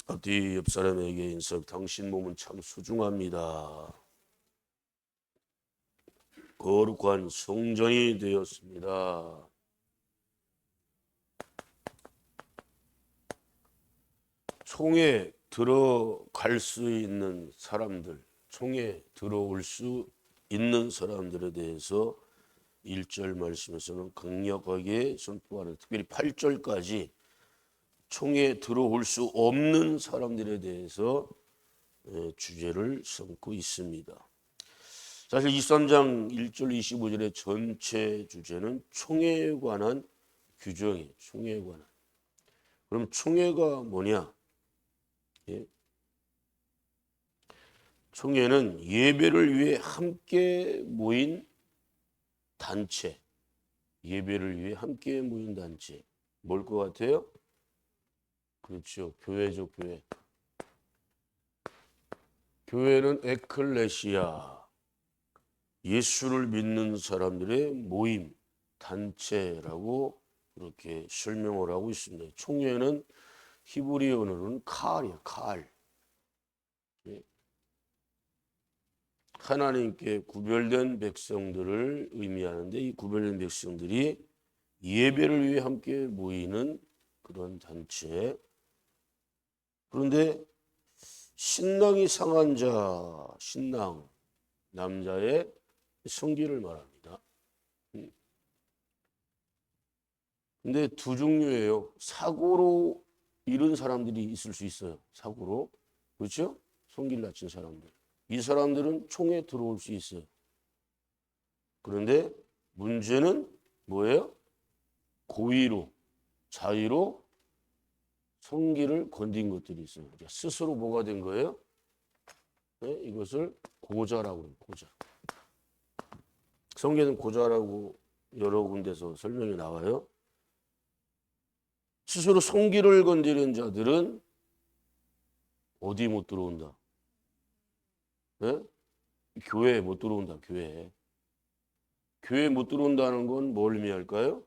앞뒤 옆 사람에게 인석 당신 몸은 참 소중합니다. 거룩한 성전이 되었습니다. 총에 들어갈 수 있는 사람들, 총에 들어올 수 있는 사람들에 대해서 1절 말씀에서는 강력하게 선포하는, 특별히 8절까지 총에 들어올 수 없는 사람들에 대해서 주제를 삼고 있습니다. 사실 23장 1절 25절의 전체 주제는 총회에 관한 규정이에요. 총회에 관한. 그럼 총회가 뭐냐? 예? 총회는 예배를 위해 함께 모인 단체. 예배를 위해 함께 모인 단체. 뭘 것 같아요? 그렇죠. 교회죠, 교회. 교회는 에클레시아. 예수를 믿는 사람들의 모임, 단체라고 그렇게 설명을 하고 있습니다. 총회는 히브리어로는 칼이에요, 칼. 하나님께 구별된 백성들을 의미하는데 이 구별된 백성들이 예배를 위해 함께 모이는 그런 단체. 그런데 신랑이 상한 자, 신랑, 남자의 성기를 말합니다. 근데 두 종류예요. 사고로 잃은 사람들이 있을 수 있어요. 사고로. 그렇죠? 성기를 다친 사람들. 이 사람들은 총에 들어올 수 있어요. 그런데 문제는 뭐예요? 고의로, 자의로 성기를 건든 것들이 있어요. 스스로 뭐가 된 거예요? 네? 이것을 고자라고 해요. 고자. 성경에는 고자라고 여러 군데서 설명이 나와요. 스스로 성기를 건드린 자들은 어디 못 들어온다? 네? 교회에 못 들어온다. 교회에. 교회에 못 들어온다는 건 뭘 의미할까요?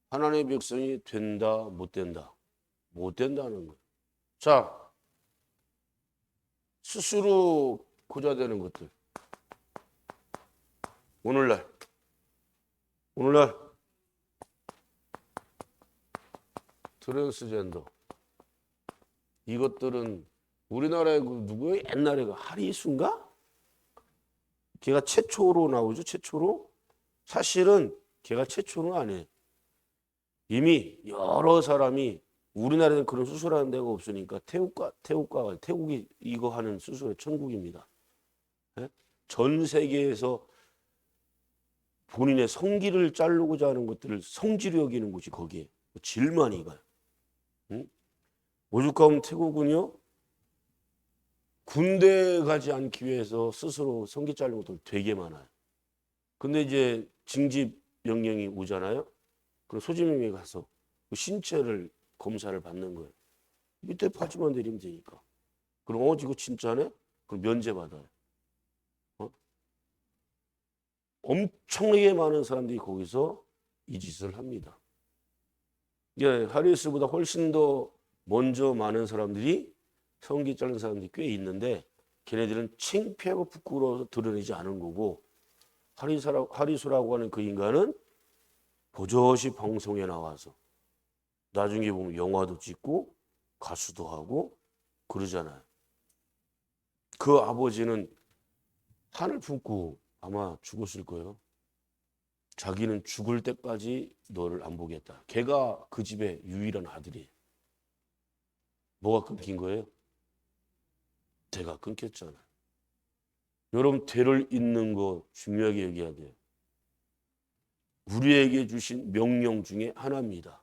하나님의 백성이 된다, 못 된다. 못 된다는 거예요. 자, 스스로 고자되는 것들. 오늘날 트랜스젠더 이것들은 우리나라에 그 누구예요? 옛날에 그 하리순가? 걔가 최초로 나오죠. 최초로. 사실은 걔가 최초는 아니에요. 이미 여러 사람이 우리나라에는 그런 수술하는 데가 없으니까 태국이 이거 하는 수술의 천국입니다. 네? 전 세계에서 본인의 성기를 자르고자 하는 것들을 성지로 여기는 곳이 거기에 제일 많이 가요. 응? 오죽 가면 태국은요, 군대 가지 않기 위해서 스스로 성기 자르는 것들 되게 많아요. 근데 이제 징집 명령이 오잖아요. 그럼 소지명에 가서 그 신체를 검사를 받는 거예요. 밑에 바지만 내리면 되니까. 그럼 이거 진짜네? 그럼 면제받아요. 엄청나게 많은 사람들이 거기서 이 짓을 합니다. 예, 하리스보다 훨씬 더 먼저 많은 사람들이 성기 자른 사람들이 꽤 있는데 걔네들은 창피하고 부끄러워서 드러내지 않은 거고 하리수라고 하는 그 인간은 버젓이 방송에 나와서 나중에 보면 영화도 찍고 가수도 하고 그러잖아요. 그 아버지는 한을 품고 아마 죽었을 거예요. 자기는 죽을 때까지 너를 안 보겠다. 걔가 그 집의 유일한 아들이에요. 뭐가 끊긴 거예요? 대가 끊겼잖아요. 여러분, 대를 잇는 거 중요하게 얘기해야 돼요. 우리에게 주신 명령 중에 하나입니다.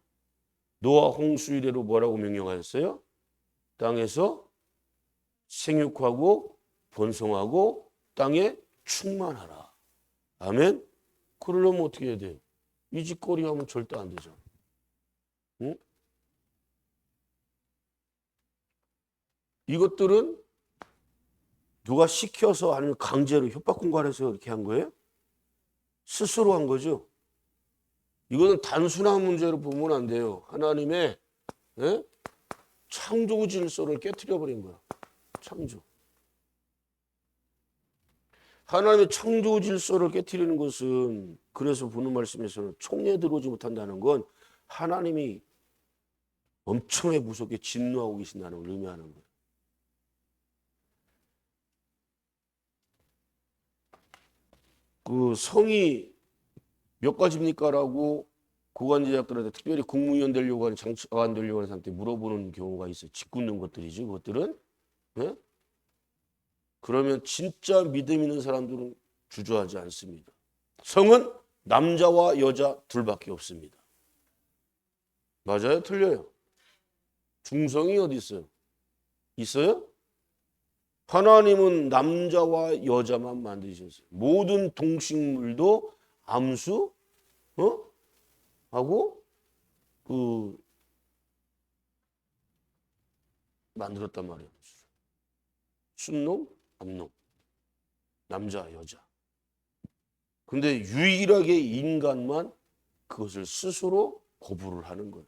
노아 홍수 이래로 뭐라고 명령하였어요? 땅에서 생육하고 번성하고 땅에 충만하라. 아멘? 그러려면 어떻게 해야 돼요? 이 짓거리 하면 절대 안 되죠. 응? 이것들은 누가 시켜서 아니면 강제로 협박공갈해서 이렇게 한 거예요? 스스로 한 거죠. 이거는 단순한 문제로 보면 안 돼요. 하나님의 창조 질서를 깨트려 버린 거야. 창조. 하나님의 창조 질서를 깨트리는 것은, 그래서 보는 말씀에서는 총에 들어오지 못한다는 건 하나님이 엄청나게 무섭게 진노하고 계신다는 걸 의미하는 거예요. 그 성이 몇 가지입니까라고 고관제작들한테, 특별히 국무위원 되려고 하는, 장관 되려고 하는 사람한테 물어보는 경우가 있어요. 짓궂는 것들이지, 그것들은. 네? 그러면 진짜 믿음 있는 사람들은 주저하지 않습니다. 성은 남자와 여자 둘밖에 없습니다. 맞아요? 틀려요? 중성이 어디 있어요? 있어요? 하나님은 남자와 여자만 만드셨어요. 모든 동식물도 암수, 하고 만들었단 말이에요. 순놈, 암놈, 남자, 여자. 근데 유일하게 인간만 그것을 스스로 거부를 하는 거예요.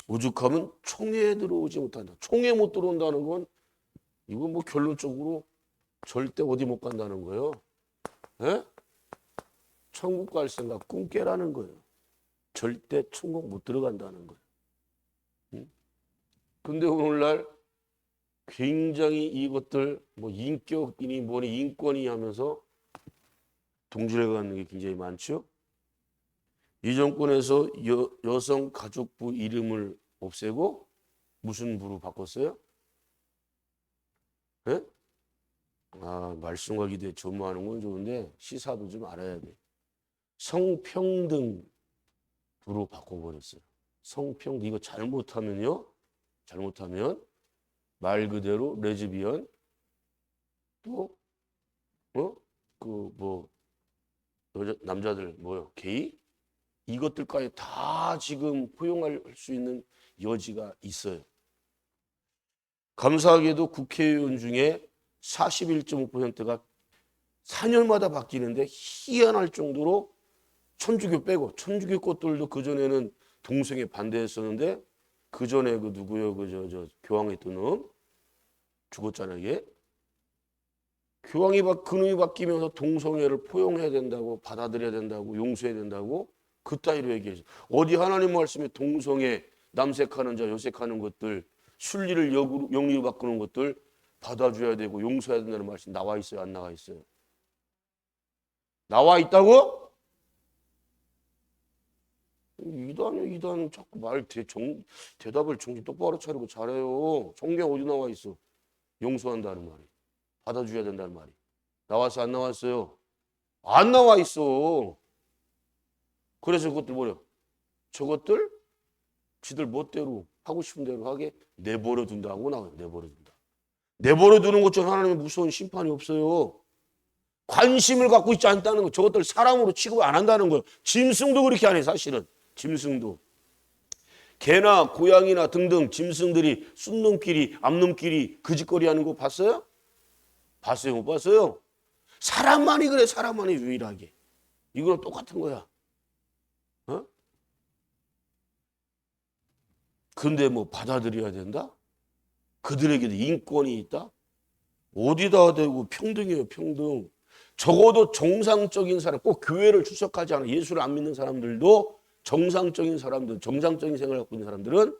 오죽하면 총에 들어오지 못한다. 총에 못 들어온다는 건 이건 뭐 결론적으로 절대 어디 못 간다는 거예요. 예? 천국 갈 생각 꿈 깨라는 거예요. 절대 천국 못 들어간다는 거예요. 근데 오늘날 굉장히 이것들 뭐 인격이니 뭐니 인권이 하면서 동질해 가는 게 굉장히 많죠. 이 정권에서 여성가족부 이름을 없애고 무슨 부로 바꿨어요? 네? 말씀과 기도에 전무하는 건 좋은데 시사도 좀 알아야 돼. 성평등 부로 바꿔버렸어요. 성평등. 이거 잘못하면 말 그대로 레즈비언, 또 남자들 게이, 이것들까지 다 지금 포용할 수 있는 여지가 있어요. 감사하게도 국회의원 중에 41.5%가 4년마다 바뀌는데 희한할 정도로 천주교 빼고, 천주교 것들도 그전에는 동성애 반대했었는데, 그전에 교황이 있던 놈 죽었잖아요. 이게 교황이 그놈이 바뀌면서 동성애를 포용해야 된다고, 받아들여야 된다고, 용서해야 된다고 그따위로 얘기해서, 어디 하나님 말씀에 동성애, 남색하는 자, 여색하는 것들, 순리를 영리로 바꾸는 것들 받아줘야 되고 용서해야 된다는 말씀이 나와 있어요? 안 나와 있어요? 나와 있다고? 이단 자꾸 대답을 정신 똑바로 차리고 잘해요. 성경 어디 나와 있어? 용서한다는 말이, 받아줘야 된다는 말이 나왔어? 안 나왔어요? 안 나와 있어. 그래서 그것들 저것들 지들 멋대로 하고 싶은 대로 하게 내버려 둔다고 나와요. 내버려 둔다. 내버려 두는 것처럼 하나님의 무서운 심판이 없어요. 관심을 갖고 있지 않다는 거. 저것들 사람으로 취급 안 한다는 거예요. 짐승도 그렇게 안 해. 사실은 짐승도, 개나 고양이나 등등 짐승들이 순놈끼리 암놈끼리 그 짓거리 하는 거 봤어요? 봤어요? 못 봤어요? 사람만이 그래. 사람만이 유일하게. 이거랑 똑같은 거야. 근데 뭐 받아들여야 된다? 그들에게도 인권이 있다? 어디다 대고 평등이에요. 평등. 적어도 정상적인 사람, 꼭 교회를 출석하지 않아 예수를 안 믿는 사람들도, 정상적인 사람들, 정상적인 생각을 갖고 있는 사람들은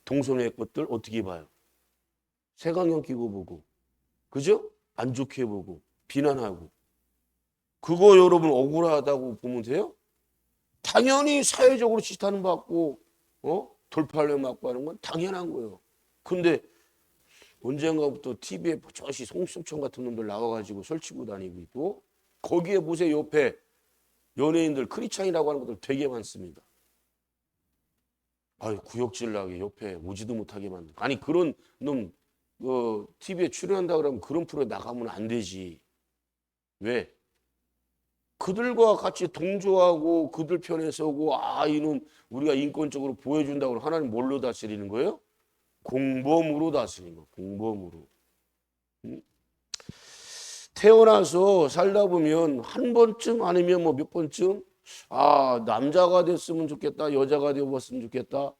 동성애 것들 어떻게 봐요? 색안경 끼고 보고, 그죠? 안 좋게 보고 비난하고. 그거 여러분 억울하다고 보면 돼요? 당연히 사회적으로 지탄 받고 돌팔려 맞고 하는 건 당연한 거예요. 근데 언젠가부터 TV에 저시 송수천 같은 놈들 나와가지고 설치고 다니고 있고, 거기에 보세요. 옆에 연예인들 크리스찬이라고 하는 것들 되게 많습니다. 구역질 나게 옆에 오지도 못하게 만든. 아니 그런 놈 TV에 출연한다 그러면 그런 프로에 나가면 안 되지. 왜? 그들과 같이 동조하고 그들 편에 서고, 이놈 우리가 인권적으로 보여준다고 하나님 뭘로 다스리는 거예요? 공범으로 다스리는 거예요. 공범으로. 태어나서 살다 보면 한 번쯤 아니면 몇 번쯤 남자가 됐으면 좋겠다, 여자가 되었으면 좋겠다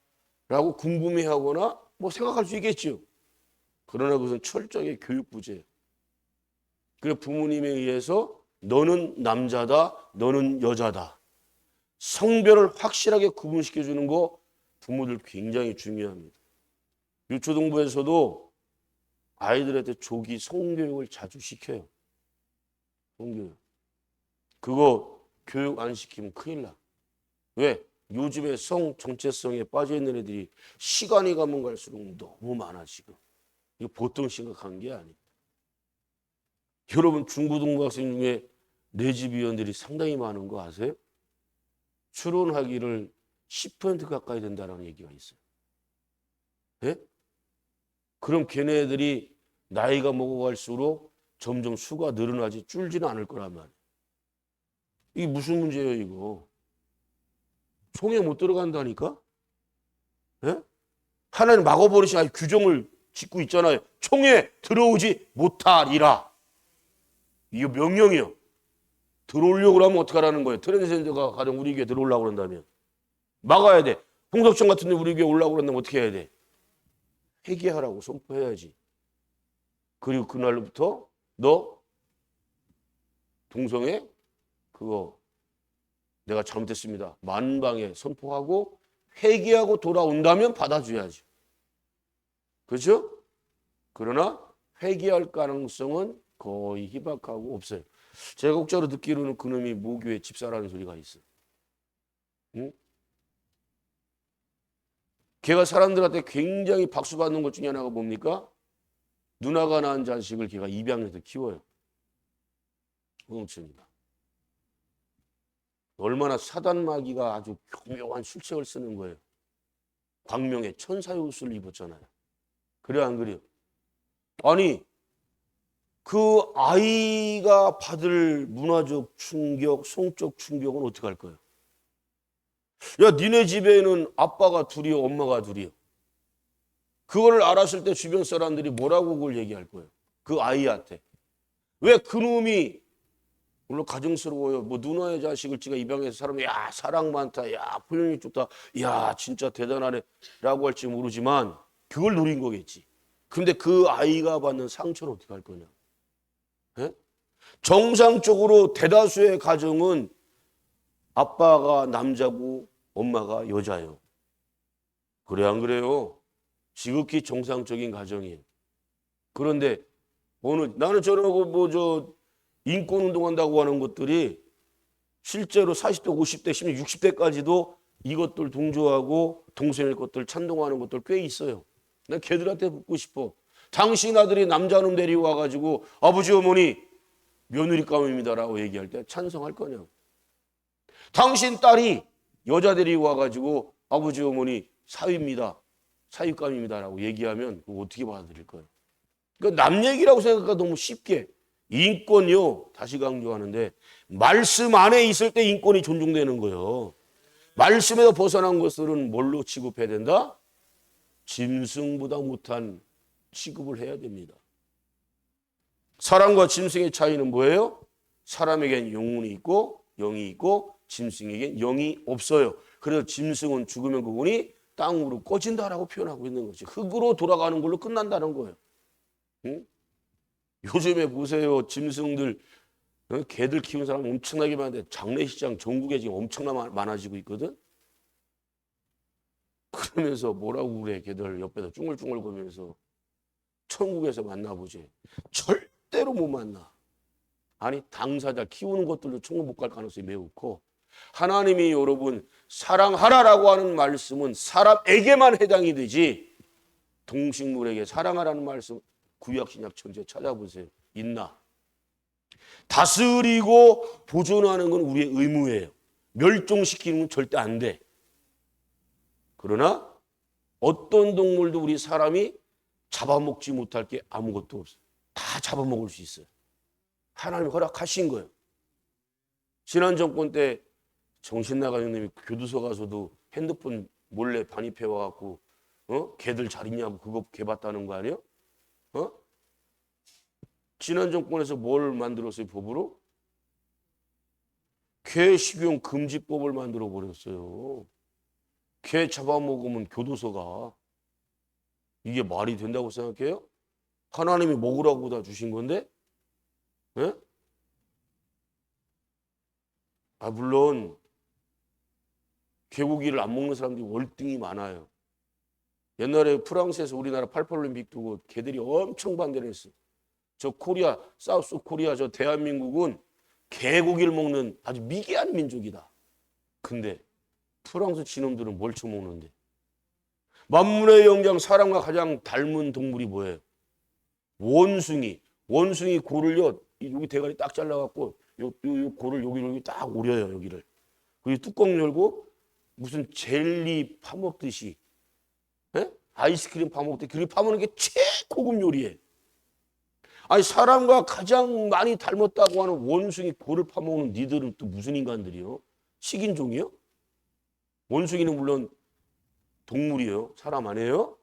라고 궁금해하거나 뭐 생각할 수 있겠죠. 그러나 그것은 철저하게 교육 부재예요. 그래 부모님에 의해서 너는 남자다, 너는 여자다. 성별을 확실하게 구분시켜 주는 거 부모들 굉장히 중요합니다. 유초등부에서도 아이들한테 조기 성교육을 자주 시켜요. 성교육. 그거 교육 안 시키면 큰일 나. 왜? 요즘에 성 정체성에 빠져 있는 애들이 시간이 가면 갈수록 너무 많아 지금. 이거 보통 심각한 게 아니에요. 여러분 중고등부 학생 중에 내집 위원들이 상당히 많은 거 아세요? 출혼하기를 10% 가까이 된다는 얘기가 있어요. 예? 그럼 걔네들이 나이가 먹어갈수록 점점 수가 늘어나지 줄지는 않을 거란 말이에요. 이게 무슨 문제예요 이거? 총에 못 들어간다니까? 예? 하나님 막아버리신 아주 규정을 짓고 있잖아요. 총에 들어오지 못하리라. 이거 명령이요. 들어오려고 하면 어떡하라는 거예요? 트랜스젠더가 가령 우리 교회 들어오려고 그런다면 막아야 돼. 홍석천 같은 데 우리 교회 오려고 그런다면 어떻게 해야 돼? 회개하라고 선포해야지. 그리고 그날부터 너 동성애 그거 내가 잘못했습니다. 만방에 선포하고 회개하고 돌아온다면 받아줘야지. 그렇죠? 그러나 회개할 가능성은 거의 희박하고 없어요. 제가 국자로 듣기로는 그놈이 모교의 집사라는 소리가 있어요. 응? 걔가 사람들한테 굉장히 박수받는 것 중에 하나가 뭡니까? 누나가 낳은 자식을 걔가 입양해서 키워요. 홍치입니다. 얼마나 사단마귀가 아주 교묘한 술책을 쓰는 거예요. 광명에 천사의 옷을 입었잖아요. 그래 안 그래요? 아니 그 아이가 받을 문화적 충격, 성적 충격은 어떻게 할 거예요? 야 니네 집에는 아빠가 둘이요 엄마가 둘이요. 그거를 알았을 때 주변 사람들이 뭐라고 그걸 얘기할 거예요? 그 아이한테. 왜 그놈이 물론 가정스러워요. 뭐 누나의 자식을 지가 입양해서 사람이 야 사랑 많다. 야 포용이 좋다. 야 진짜 대단하네 라고 할지 모르지만 그걸 노린 거겠지. 근데 그 아이가 받는 상처는 어떻게 할 거냐. 예? 정상적으로 대다수의 가정은 아빠가 남자고 엄마가 여자예요. 그래 안 그래요? 지극히 정상적인 가정이에요. 그런데 나는 저러고 뭐 인권운동한다고 하는 것들이 실제로 40대, 50대, 심지어 60대까지도 이것들 동조하고 동성애 것들 찬동하는 것들 꽤 있어요. 난 걔들한테 묻고 싶어. 당신 아들이 남자놈 데리고 와가지고 아버지 어머니 며느리감입니다라고 얘기할 때 찬성할 거냐? 당신 딸이 여자 데리고 와가지고 아버지 어머니 사위입니다. 사위감입니다라고 얘기하면 그거 어떻게 받아들일 거예요? 그러니까 남 얘기라고 생각하니까 너무 쉽게. 인권이요. 다시 강조하는데 말씀 안에 있을 때 인권이 존중되는 거예요. 말씀에서 벗어난 것들은 뭘로 취급해야 된다? 짐승보다 못한 취급을 해야 됩니다. 사람과 짐승의 차이는 뭐예요? 사람에겐 영혼이 있고 영이 있고 짐승에겐 영이 없어요. 그래서 짐승은 죽으면 그분이 땅으로 꺼진다라고 표현하고 있는 거지. 흙으로 돌아가는 걸로 끝난다는 거예요. 응? 요즘에 보세요. 짐승들, 개들 키우는 사람 엄청나게 많은데 장례식장 전국에 지금 엄청나게 많아지고 있거든. 그러면서 뭐라고 그래. 개들 옆에서 쭝얼쭝얼 거면서 천국에서 만나보지. 절대로 못 만나. 아니 당사자 키우는 것들도 천국 못 갈 가능성이 매우 커. 하나님이 여러분 사랑하라라고 하는 말씀은 사람에게만 해당이 되지 동식물에게 사랑하라는 말씀 구약 신약 전체 찾아보세요. 있나? 다스리고 보존하는 건 우리의 의무예요. 멸종시키는 건 절대 안 돼. 그러나 어떤 동물도 우리 사람이 잡아먹지 못할 게 아무것도 없어요. 다 잡아먹을 수 있어요. 하나님이 허락하신 거예요. 지난 정권 때 정신나간 형님이 교도소 가서도 핸드폰 몰래 반입해 와갖고 개들 잘 있냐고 그거 개봤다는 거 아니에요? 지난 정권에서 뭘 만들었어요? 법으로? 개 식용 금지법을 만들어 버렸어요. 개 잡아먹으면 교도소가. 이게 말이 된다고 생각해요? 하나님이 먹으라고 다 주신 건데? 예? 물론 개고기를 안 먹는 사람들이 월등히 많아요. 옛날에 프랑스에서 우리나라 88올림픽 두고 걔들이 엄청 반대를 했어. 저 코리아, 사우스 코리아 저 대한민국은 개고기를 먹는 아주 미개한 민족이다. 근데 프랑스 지놈들은 뭘 처먹는데? 만물의 영장 사람과 가장 닮은 동물이 뭐예요? 원숭이. 원숭이 골을요, 여기 대가리 딱 잘라갖고 요 골을 여기 딱 오려요, 여기를. 그리고 뚜껑 열고 무슨 젤리 파먹듯이, 예? 아이스크림 파먹듯이 그렇게 파먹는 게 최고급 요리예요. 아니 사람과 가장 많이 닮았다고 하는 원숭이 골을 파먹는 니들은 또 무슨 인간들이요? 식인종이요? 원숭이는 물론 동물이에요. 사람 아니에요?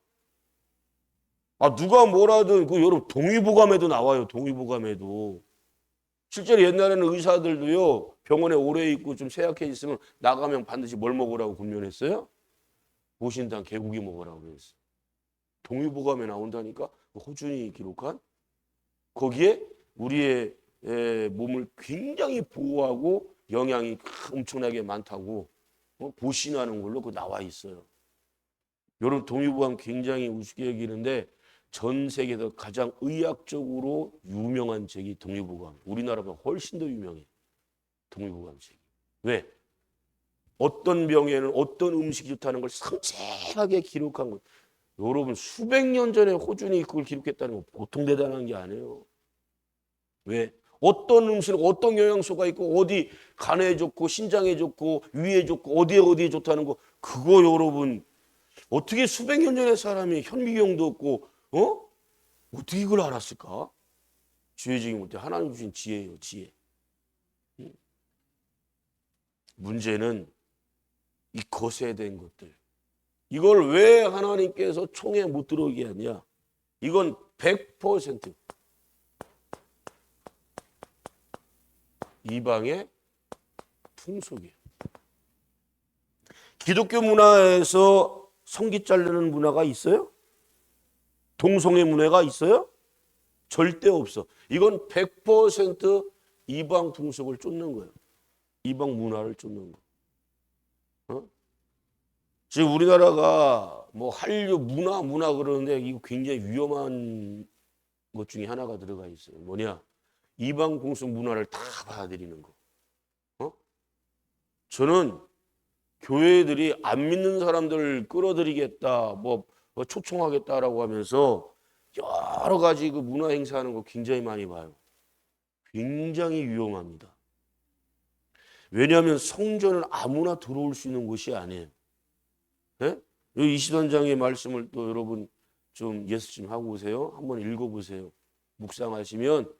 누가 뭐라든 그 여러분 동의보감에도 나와요. 동의보감에도. 실제로 옛날에는 의사들도요. 병원에 오래 있고 좀 쇠약해 있으면 나가면 반드시 뭘 먹으라고 권면했어요? 보신당 개고기 먹으라고 그랬어요. 동의보감에 나온다니까. 호준이 기록한. 거기에 우리의 몸을 굉장히 보호하고 영양이 엄청나게 많다고 보신하는 걸로 그 나와 있어요. 여러분 동의보감 굉장히 우습게 여기는데 전 세계에서 가장 의학적으로 유명한 책이 동의보감. 우리나라보다 훨씬 더 유명해. 동의보감 책이. 왜? 어떤 병에는 어떤 음식이 좋다는 걸 상세하게 기록한 것. 여러분 수백 년 전에 호준이 그걸 기록했다는 거 보통 대단한 게 아니에요. 왜? 어떤 음식은 어떤 영양소가 있고 어디 간에 좋고 신장에 좋고 위에 좋고 어디에 좋다는 거 그거 여러분 어떻게 수백 년 전에 사람이 현미경도 없고 어떻게 이걸 알았을까? 지혜적인 못해 하나님 주신 지혜예요. 지혜. 문제는 이 거세된 것들. 이걸 왜 하나님께서 총에 못 들어오게 하냐? 이건 100% 이방의 풍속이에요. 기독교 문화에서 성기 자르는 문화가 있어요? 동성애 문화가 있어요? 절대 없어. 이건 100% 이방 풍속을 쫓는 거예요. 이방 문화를 쫓는 거. 지금 우리나라가 뭐 한류 문화 그러는데 이거 굉장히 위험한 것 중에 하나가 들어가 있어요. 뭐냐? 이방 풍속 문화를 다 받아들이는 거. 저는 교회들이 안 믿는 사람들 끌어들이겠다, 뭐 초청하겠다라고 하면서 여러 가지 그 문화 행사하는 거 굉장히 많이 봐요. 굉장히 위험합니다. 왜냐하면 성전은 아무나 들어올 수 있는 곳이 아니에요. 네? 이 이시단장의 말씀을 또 여러분 좀 예습 좀 하고 오세요. 한번 읽어보세요. 묵상하시면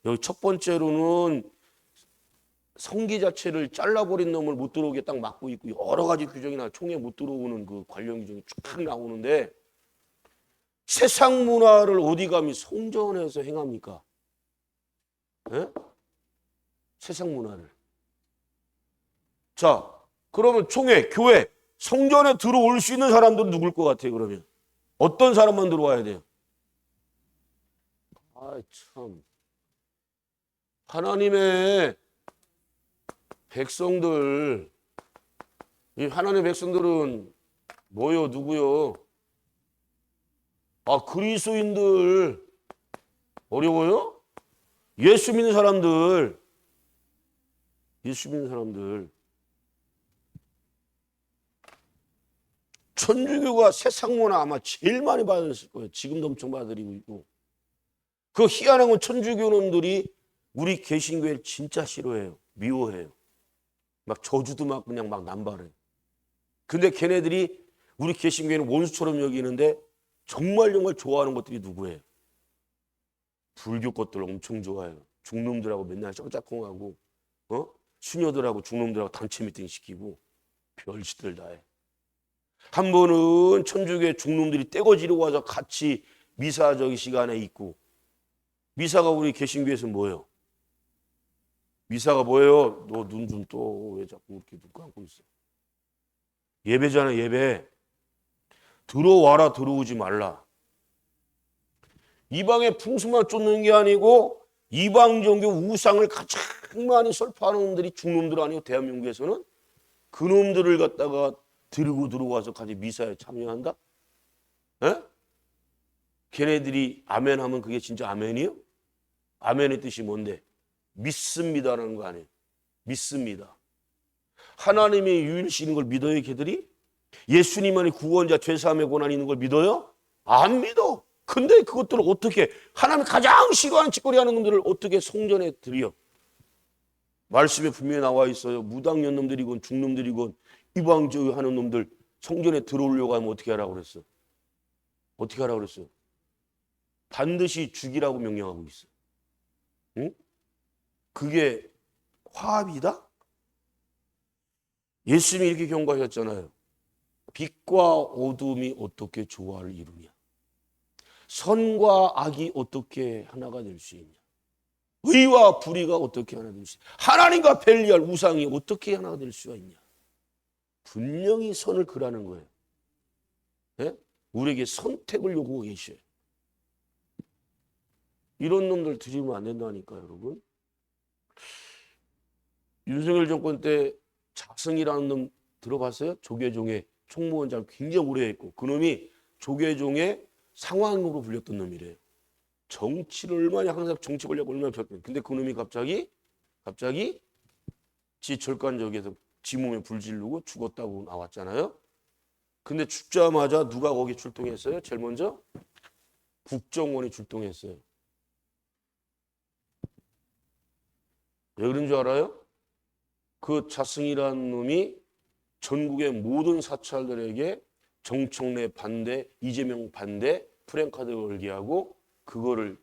여기 첫 번째로는 성기 자체를 잘라버린 놈을 못 들어오게 딱 막고 있고 여러 가지 규정이나 총에 못 들어오는 그 관련 규정이 쫙 나오는데 세상 문화를 어디 감히 성전에서 행합니까? 네? 세상 문화를. 자, 그러면 총회, 교회, 성전에 들어올 수 있는 사람들은 누굴 것 같아요, 그러면? 어떤 사람만 들어와야 돼요? 참. 하나님의 백성들, 이 하나님의 백성들은 뭐요, 누구요? 그리스도인들. 어려워요? 예수 믿는 사람들. 예수 믿는 사람들. 천주교가 세상 문화 아마 제일 많이 받았을 거예요. 지금도 엄청 받아들이고 있고. 그 희한한 건 천주교 놈들이 우리 개신교회를 진짜 싫어해요. 미워해요. 막 저주도 막 그냥 막 남발해요. 근데 걔네들이 우리 개신교회는 원수처럼 여기는데 정말 좋아하는 것들이 누구예요? 불교 것들 엄청 좋아해요. 중놈들하고 맨날 짝짝꿍하고 수녀들하고 중놈들하고 단체 미팅 시키고 별짓들 다 해. 한 번은 천주교의 중놈들이 떼거지르고 와서 같이 미사적 시간에 있고 미사가 우리 개신교에서 뭐예요? 미사가 뭐예요? 너 눈 좀 떠. 왜 자꾸 이렇게 눈 감고 있어? 예배잖아, 예배. 들어와라 들어오지 말라. 이방의 풍습만 쫓는 게 아니고 이방 종교 우상을 가장 많이 설파하는 놈들이 중놈들 아니고 대한민국에서는 그 놈들을 갖다가 들고 들어와서 같이 미사에 참여한다? 에? 걔네들이 아멘 하면 그게 진짜 아멘이요? 아멘의 뜻이 뭔데? 믿습니다라는 거 아니에요. 믿습니다. 하나님의 유일시인 걸 믿어요, 걔들이? 예수님만이 구원자, 죄사함의 권한이 있는 걸 믿어요? 안 믿어. 근데 그것들을 어떻게, 하나님이 가장 싫어하는 짓거리 하는 놈들을 어떻게 성전에 들여? 말씀에 분명히 나와 있어요. 무당년 놈들이건 중놈들이건 이방주의 하는 놈들 성전에 들어오려고 하면 어떻게 하라고 그랬어? 어떻게 하라고 그랬어요? 반드시 죽이라고 명령하고 있어. 응? 그게 화합이다? 예수님이 이렇게 경고하셨잖아요. 빛과 어둠이 어떻게 조화를 이루냐? 선과 악이 어떻게 하나가 될 수 있냐? 의와 불의가 어떻게 하나 될 수 있냐? 하나님과 벨리알 우상이 어떻게 하나가 될 수가 있냐? 분명히 선을 그라는 거예요. 네? 우리에게 선택을 요구하고 계셔요. 이런 놈들 들이면 안 된다니까요, 여러분. 윤석열 정권 때 자승이라는 놈 들어봤어요? 조계종의 총무원장 굉장히 오래 했고 그 놈이 조계종의 상황으로 불렸던 놈이래요. 정치를 얼마나 항상 정치 권력 얼마나 폈던. 근데 그 놈이 갑자기 지 절간적에서 지 몸에 불 지르고 죽었다고 나왔잖아요. 근데 죽자마자 누가 거기 출동했어요? 제일 먼저 국정원이 출동했어요. 왜 그런 줄 알아요? 그 자승이라는 놈이 전국의 모든 사찰들에게 정청래 반대, 이재명 반대 프랜카드 걸게 하고 그거를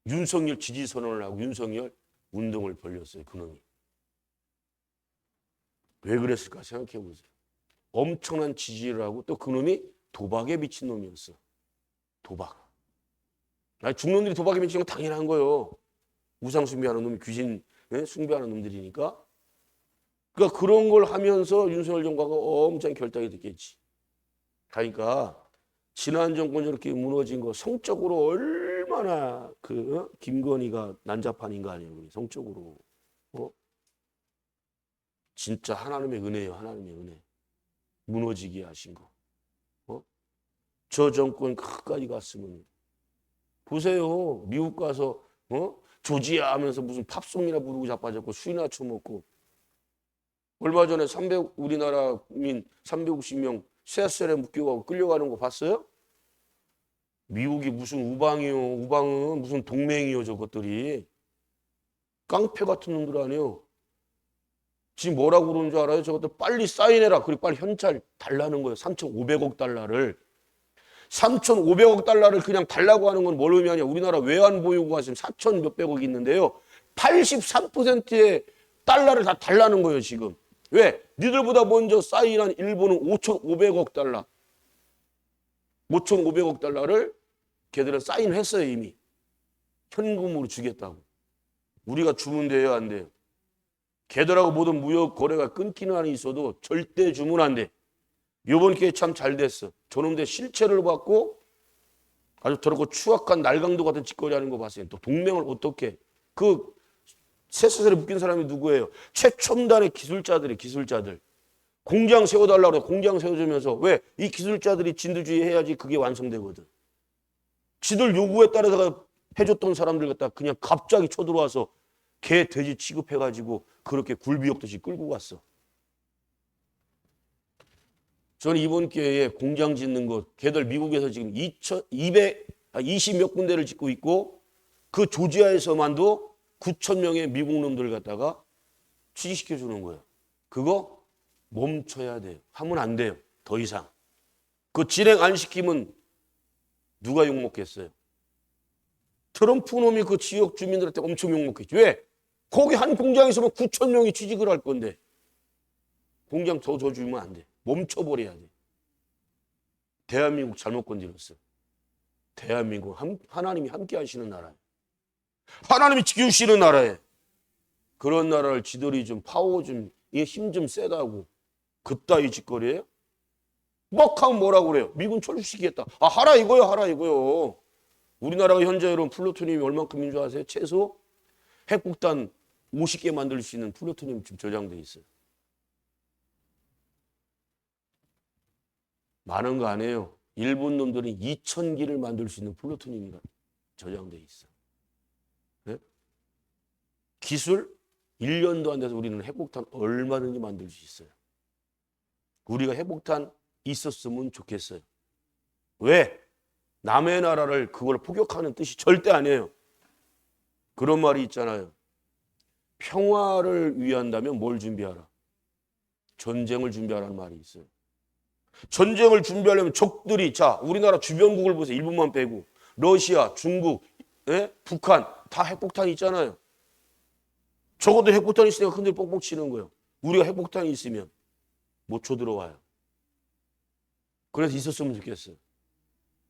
윤석열 지지 선언을 하고 윤석열 운동을 벌였어요. 그놈이. 왜 그랬을까 생각해 보세요. 엄청난 지지를 하고 또 그놈이 도박에 미친 놈이었어. 도박. 아니, 중놈들이 도박에 미치는 건 당연한 거예요. 우상 숭배하는 놈이 귀신 숭배하는 놈들이니까. 그러니까 그런 걸 하면서 윤석열 정부가 엄청 결단이 됐겠지. 그러니까 지난 정권 저렇게 무너진 거 성적으로 얼마나 김건희가 난잡한인가 아니에요. 성적으로. 진짜 하나님의 은혜예요. 하나님의 은혜. 무너지게 하신 거. 저 정권 끝까지 갔으면 보세요. 미국 가서 조지야 하면서 무슨 팝송이나 부르고 자빠졌고 술이나 처먹고 얼마 전에 우리나라 국민 350명 쇠하셀에 묶여가고 끌려가는 거 봤어요? 미국이 무슨 우방이요. 우방은 무슨 동맹이요. 저것들이. 깡패 같은 놈들 아니에요. 지금 뭐라고 그러는 줄 알아요? 저것들 빨리 사인해라. 그리고 빨리 현찰 달라는 거예요. 3,500억 달러를. 3,500억 달러를 그냥 달라고 하는 건 뭘 의미하냐. 우리나라 외환보유고가 지금 4천 몇백억이 있는데요. 83%의 달러를 다 달라는 거예요. 지금. 왜? 니들보다 먼저 사인한 일본은 5,500억 달러. 5,500억 달러를 걔들은 사인했어요. 이미. 현금으로 주겠다고. 우리가 주문 돼요? 안 돼요? 걔들하고 모든 무역 거래가 끊기는 한이 있어도 절대 주문 안 돼. 이번 기회에 참 잘 됐어. 저놈들 실체를 받고 아주 더럽고 추악한 날강도 같은 짓거리 하는 거 봤어요. 또 동맹을 어떻게. 그 쇠사슬에 묶인 사람이 누구예요? 최첨단의 기술자들. 공장 세워달라고 그래. 공장 세워주면서. 왜? 이 기술자들이 진두주의 해야지 그게 완성되거든. 지들 요구에 따라서 해줬던 사람들 갖다 그냥 갑자기 쳐들어와서 개, 돼지 취급해가지고 그렇게 굴비역듯이 끌고 갔어. 저는 이번 기회에 공장 짓는 것, 걔들 미국에서 지금 20몇 군데를 짓고 있고 그 조지아에서만도 9,000명의 미국 놈들을 갖다가 취직시켜주는 거예요. 그거 멈춰야 돼요. 하면 안 돼요. 더 이상. 그 진행 안 시키면 누가 욕먹겠어요? 트럼프 놈이 그 지역 주민들한테 엄청 욕먹겠지. 왜? 거기 한 공장에서만 9,000명이 취직을 할 건데 공장 더 줘주면 안 돼. 멈춰버려야 돼. 대한민국 잘못 건드렸어. 대한민국 하나님이 함께 하시는 나라예요. 하나님이 지키시는 나라에 그런 나라를 지들이 좀 파워 좀 힘 좀 세다고 그따위 짓거리예요? 뻑 하면 뭐라고 그래요? 미군 철수시키겠다. 아, 하라 이거요, 하라 이거요. 우리나라가 현재 여러분 플루토늄이 얼만큼인 줄 아세요? 최소 핵폭탄 50개 만들 수 있는 플루토늄 지금 저장돼 있어요. 많은 거 아니에요. 일본 놈들은 2,000기를 만들 수 있는 플루토늄이 저장돼 있어. 네? 기술 1년도 안 돼서 우리는 핵폭탄 얼마든지 만들 수 있어요. 우리가 핵폭탄 있었으면 좋겠어요. 왜? 남의 나라를 그걸 포격하는 뜻이 절대 아니에요. 그런 말이 있잖아요. 평화를 위한다면 뭘 준비하라? 전쟁을 준비하라는 말이 있어요. 전쟁을 준비하려면 적들이, 자, 우리나라 주변국을 보세요. 일본만 빼고. 러시아, 중국, 예? 북한 다 핵폭탄이 있잖아요. 적어도 핵폭탄이 있으니까 흔들 뻥뻥 치는 거예요. 우리가 핵폭탄이 있으면 못 쳐들어와요. 그래서 있었으면 좋겠어요.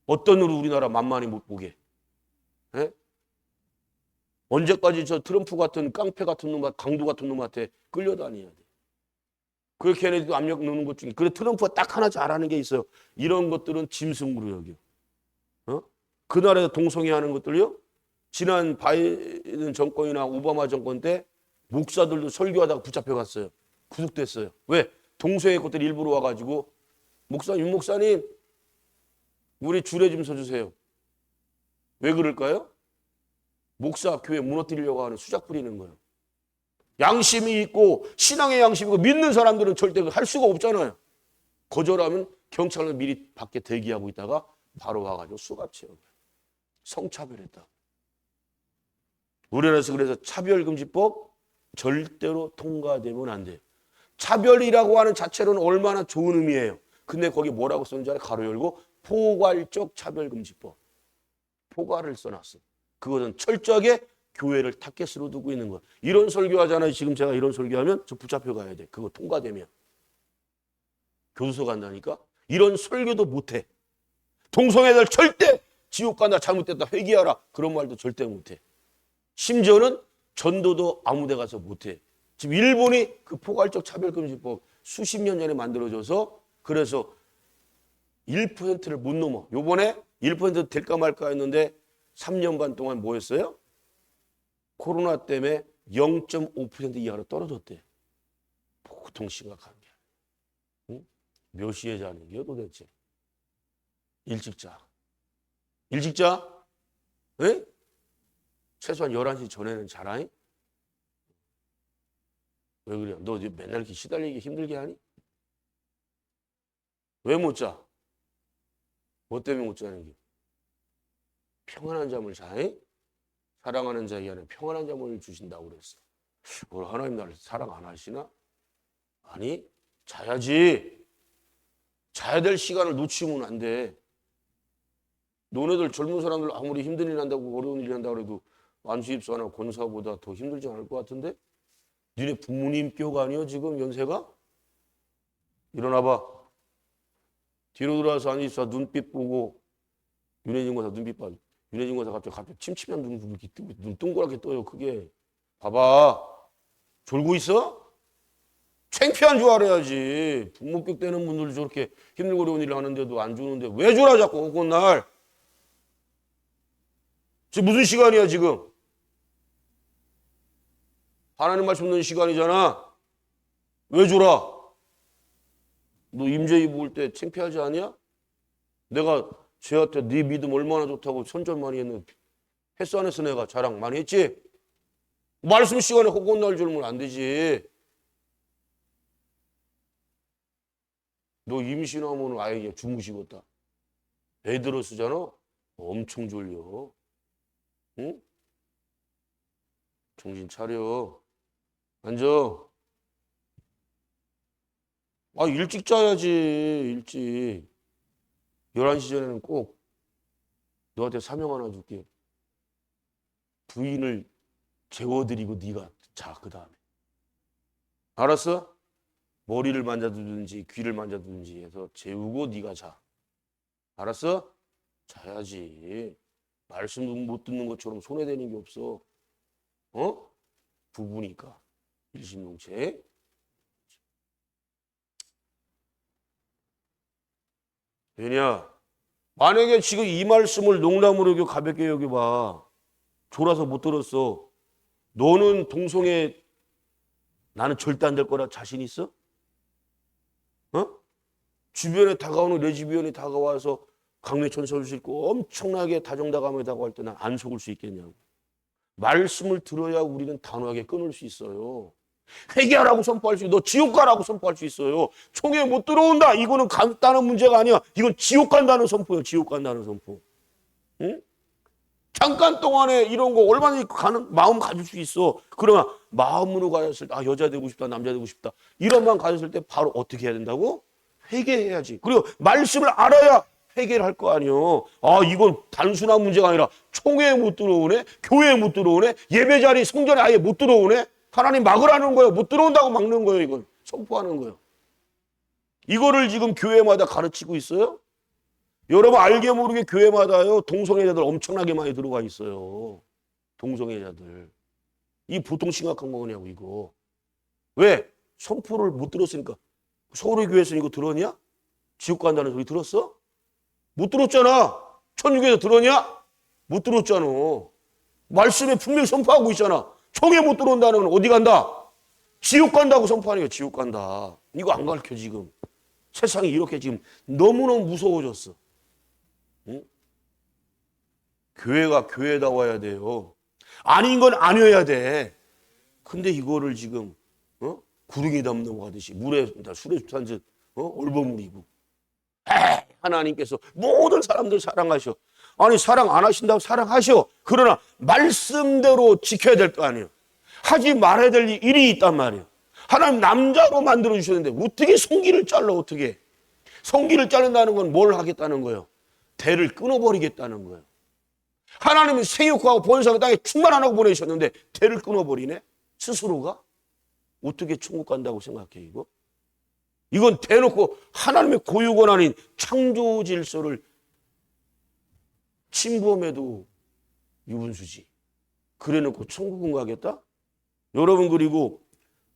어떤 으로 우리나라 만만히 못 보게. 예? 언제까지 저 트럼프 같은 깡패 같은 놈, 강도 같은 놈한테 끌려다녀야 돼. 그렇게 걔네들도 압력 넣는 것 중에. 그래, 트럼프가 딱 하나 잘하는 게 있어요. 이런 것들은 짐승으로 여겨. 어? 그 나라에서 동성애하는 것들요. 지난 바이든 정권이나 오바마 정권 때 목사들도 설교하다가 붙잡혀갔어요. 구속됐어요. 왜? 동성애 것들이 일부러 와가지고 목사님, 윤 목사님, 우리 주례 좀 서주세요. 왜 그럴까요? 목사 교회 무너뜨리려고 하는 수작 부리는 거예요. 양심이 있고 신앙의 양심이고 믿는 사람들은 절대 할 수가 없잖아요. 거절하면 경찰은 미리 밖에 대기하고 있다가 바로 와가지고 수갑 채워요. 성차별했다. 우리나라에서 그래서 차별금지법 절대로 통과되면 안 돼요. 차별이라고 하는 자체로는 얼마나 좋은 의미예요. 근데 거기 뭐라고 썼는지 알아요? 가로 열고 포괄적 차별금지법. 포괄을 써놨어. 그것은 철저하게 교회를 타겟으로 두고 있는 거야. 이런 설교하잖아요. 지금 제가 이런 설교하면 저 붙잡혀 가야 돼. 그거 통과되면. 교도소 간다니까? 이런 설교도 못해. 동성애들 절대 지옥 간다, 잘못됐다, 회개하라. 그런 말도 절대 못해. 심지어는 전도도 아무 데 가서 못해. 지금 일본이 그 포괄적 차별금지법 수십 년 전에 만들어져서 그래서 1%를 못 넘어. 요번에 1% 될까 말까 했는데 3년 반 동안 뭐였어요? 코로나 때문에 0.5% 이하로 떨어졌대. 보통 심각한 게. 응? 몇 시에 자는 게요 도대체? 일찍 자. 일찍 자? 에? 최소한 11시 전에는 자라잉? 왜 그래요? 너 맨날 이렇게 시달리기 힘들게 하니? 왜 못 자? 뭐 때문에 못 자는 게? 평안한 잠을 자잉? 사랑하는 자에게 하는 평안한 잠을 주신다고 그랬어. 오늘 하나님 나를 사랑 안 하시나? 아니, 자야지. 자야 될 시간을 놓치면 안 돼. 너네들 젊은 사람들 아무리 힘든 일 한다고 어려운 일 한다고 해도 안수입사나 권사보다 더 힘들지 않을 것 같은데? 니네 부모님 뼈가 아니야 지금 연세가? 일어나봐. 뒤로 돌아서 안수입사 눈빛 보고 윤혜진 권사 눈빛 봐. 윤혜진 권사 갑자기 침침한 눈 이렇게 뜨고 눈 동그랗게 떠요. 크게. 봐봐. 졸고 있어? 창피한 줄 알아야지. 부목격 되는 분들 저렇게 힘들고 어려운 일을 하는데도 안 주는데 왜 졸아 자꾸 그건 날. 지금 무슨 시간이야 지금? 하나님 말씀 듣는 시간이잖아. 왜 졸아? 너 임재희 볼 때 창피하지 않냐? 내가 쟤한테 네 믿음 얼마나 좋다고 선전 많이 했는데 햇수 안에서 내가 자랑 많이 했지? 말씀 시간에 허구한 날 졸면 안 되지. 너 임신하면 아예 주무시겠다. 애 들어 쓰잖아? 엄청 졸려. 응? 정신 차려. 앉아. 아, 일찍 자야지. 일찍. 11시 전에는 꼭 너한테 사명 하나 줄게. 부인을 재워드리고 네가 자, 그 다음에. 알았어? 머리를 만져두든지 귀를 만져두든지 해서 재우고 네가 자. 알았어? 자야지. 말씀 못 듣는 것처럼 손해되는 게 없어. 어? 부부니까. 일심동체. 왜냐? 만약에 지금 이 말씀을 농담으로 여겨 가볍게 여겨봐. 졸아서 못 들었어. 너는 동성애 나는 절대 안 될 거라 자신 있어? 어? 주변에 다가오는 레즈비언이 다가와서 강매천사를 싣고 엄청나게 다정다감하게 다가올 때 난 안 속을 수 있겠냐고. 말씀을 들어야 우리는 단호하게 끊을 수 있어요. 회개하라고 선포할 수 있어요. 너 지옥 가라고 선포할 수 있어요. 총에 못 들어온다. 이거는 간단한 문제가 아니야. 이건 지옥 간다는 선포예요. 지옥 간다는 선포. 응? 잠깐 동안에 이런 거 얼마나 마음 가질 수 있어. 그러나 마음으로 가졌을 때 여자 되고 싶다. 남자 되고 싶다. 이런 마음 가졌을 때 바로 어떻게 해야 된다고? 회개해야지. 그리고 말씀을 알아야 회개를 할 거 아니요. 이건 단순한 문제가 아니라 총회에 못 들어오네. 교회에 못 들어오네. 예배 자리 성전에 아예 못 들어오네. 하나님 막으라는 거예요. 못 들어온다고 막는 거예요. 이건 선포하는 거예요. 이거를 지금 교회마다 가르치고 있어요. 여러분 알게 모르게 교회마다요 동성애자들 엄청나게 많이 들어가 있어요. 동성애자들. 이 보통 심각한 거냐고 이거. 왜? 선포를 못 들었으니까. 서울의 교회에서 이거 들었냐? 지옥 간다는 소리 들었어? 못 들었잖아. 천주교에서 들었냐? 못 들었잖아. 말씀에 분명히 선포하고 있잖아. 총에 못 들어온다는 건 어디 간다? 지옥 간다고 선포하니까 지옥 간다. 이거 안 가르쳐 지금. 세상이 이렇게 지금 너무너무 무서워졌어. 응? 교회가 교회다워야 돼요. 아닌 건 아니어야 돼. 근데 이거를 지금 구릉이 담 넘어가듯이 술에 탄 듯 얼버무리고. 하나님께서 모든 사람들 사랑하셔. 아니 사랑 안 하신다고 사랑하셔. 그러나 말씀대로 지켜야 될 거 아니에요. 하지 말아야 될 일이 있단 말이에요. 하나님 남자로 만들어 주셨는데 어떻게 성기를 잘라 어떻게. 성기를 자른다는 건 뭘 하겠다는 거예요? 대를 끊어버리겠다는 거예요. 하나님은 생육하고 번성을 땅에 충만하라고 보내셨는데 대를 끊어버리네? 스스로가? 어떻게 천국 간다고 생각해 이거? 이건 대놓고 하나님의 고유권 아닌 창조 질서를 침범해도 유분수지. 그래놓고 천국은 가겠다? 여러분 그리고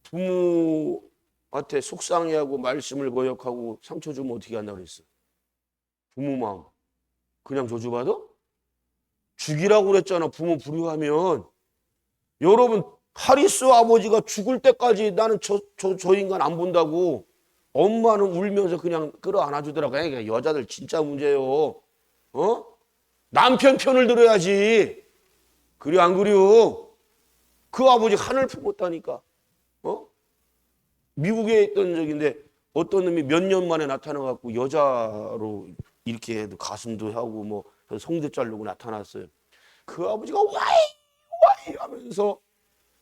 부모한테 속상해하고 말씀을 거역하고 상처 주면 어떻게 한다고 그랬어? 부모 마음 그냥 저주받아? 죽이라고 그랬잖아. 부모 불효하면. 여러분 하리스 아버지가 죽을 때까지 나는 저 인간 안 본다고 엄마는 울면서 그냥 끌어안아주더라고. 그러니까 여자들 진짜 문제요. 남편 편을 들어야지. 그래 안 그래요? 그 아버지 하늘 품었다니까. 미국에 있던 적인데 어떤 놈이 몇 년 만에 나타나갖고 여자로 이렇게 해도 가슴도 하고 뭐 성대 자르고 나타났어요. 그 아버지가 와이 하면서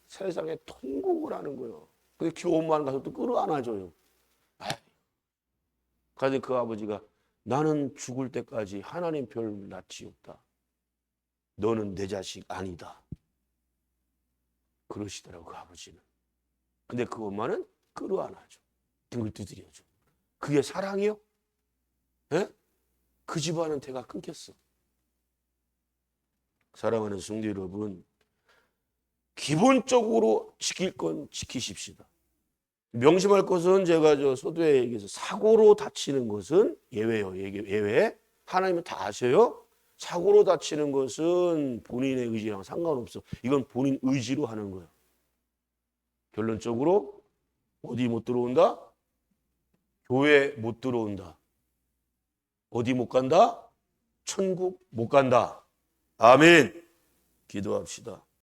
세상에 통곡을 하는 거예요. 근데 교원만 가서 또 끌어안아줘요. 그래서 그 아버지가 나는 죽을 때까지 하나님 별 낯이었다. 너는 내 자식 아니다. 그러시더라고 그 아버지는. 근데 그 엄마는 끌어안아줘. 등을 두드려줘. 그게 사랑이요? 예? 그 집안은 대가 끊겼어. 사랑하는 성도 여러분, 기본적으로 지킬 건 지키십시다. 명심할 것은 제가 서두에 얘기해서 사고로 다치는 것은 예외요. 예외. 하나님은 다 아셔요. 사고로 다치는 것은 본인의 의지랑 상관없어. 이건 본인 의지로 하는 거예요. 결론적으로 어디 못 들어온다? 교회 못 들어온다. 어디 못 간다? 천국 못 간다. 아멘. 기도합시다.